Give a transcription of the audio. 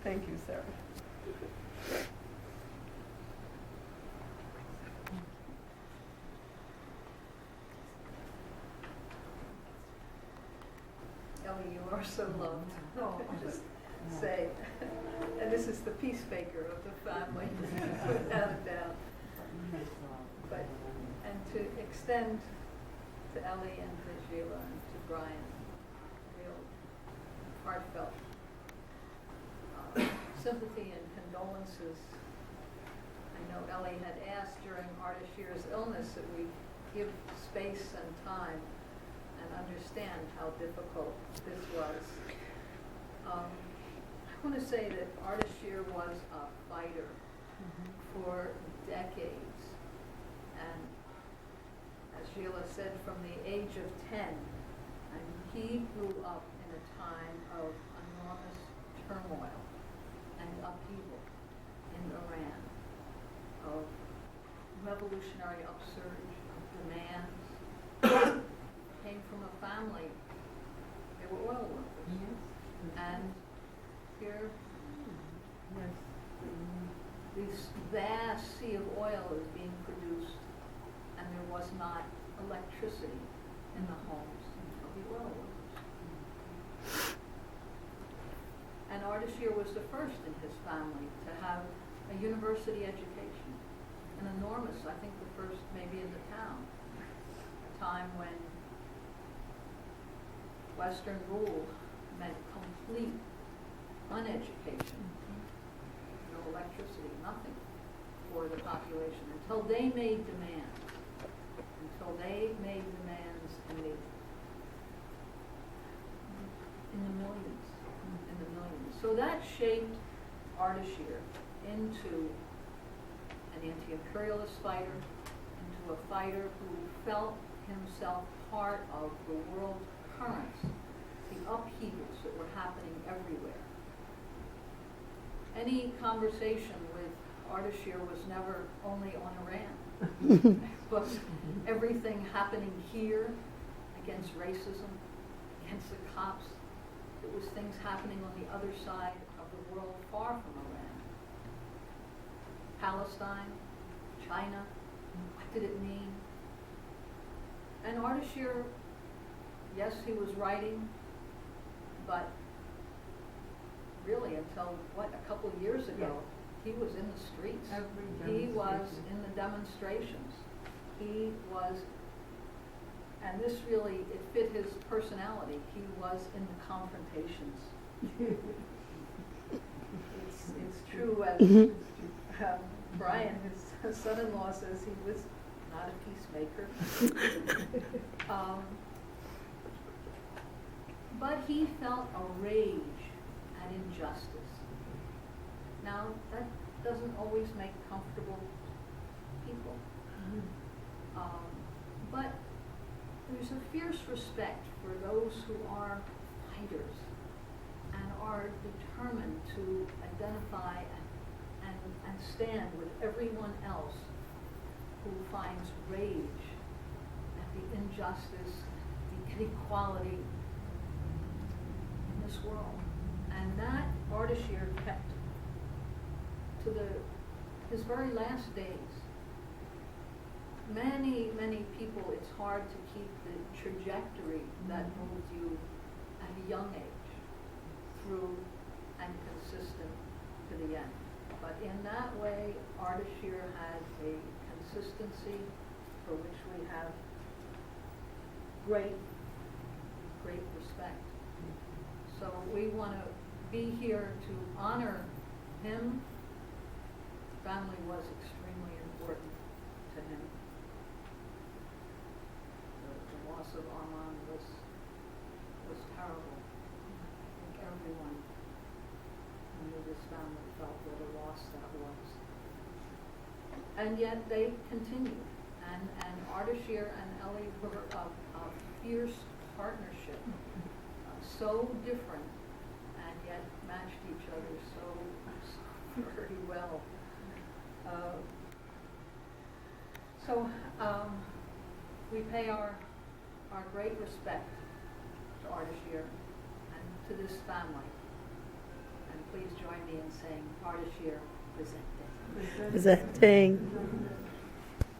Thank you, Sarah. Ellie, you are so loved. Just say, and this is the peacemaker of the family, without a doubt. But, and to extend to Ellie and to Sheila and to Brian, real heartfelt sympathy and condolences. I know Ellie had asked during Ardeshir's illness that we give space and time and understand how difficult this was. I want to say that Ardeshir was a fighter for decades, and as Sheila said, from the age of 10, and he grew up in a time of enormous turmoil and upheaval in Iran, of revolutionary upsurge, of demands. Came from a family, they were oil workers. Yes. And here, this vast sea of oil is being produced, and there was not electricity in the homes of the oil workers. And Ardeshir was the first in his family to have a university education, an enormous, I think the first maybe in the town, a time when Western rule meant complete uneducation, no electricity, nothing for the population until they made demands, in the millions. So that shaped Ardeshir into an anti-imperialist fighter, into a fighter who felt himself part of the world currents, the upheavals that were happening everywhere. Any conversation with Ardeshir was never only on Iran. It was everything happening here against racism, against the cops. It was things happening on the other side of the world far from Iran. Palestine, China, what did it mean? And Ardeshir, yes, he was writing, but really until, a couple of years ago, he was in the streets. He was in the demonstrations. He was, and this really, it fit his personality, he was in the confrontations. It's true, as Brian, his son-in-law, says, he was not a peacemaker. But he felt a rage at injustice. Now, that doesn't always make comfortable people. But there's a fierce respect for those who are fighters and are determined to identify and stand with everyone else who finds rage at the injustice, the inequality in this world. And that Ardeshir kept to his very last days. Many people, it's hard to keep the trajectory that moved you at a young age through and consistent to the end. But in that way, Ardeshir had a consistency for which we have great respect. So we want to be here to honor him. Family was extremely important to him. The loss of Ommani was terrible. I think everyone who knew this family felt what a loss that was. And yet they continued. And Ardeshir and Ellie were a fierce partnership, so different, and yet matched each other so very well. We pay our great respect to Ardeshir and to this family. And please join me me and saying, Ardeshir presenting. Presenting.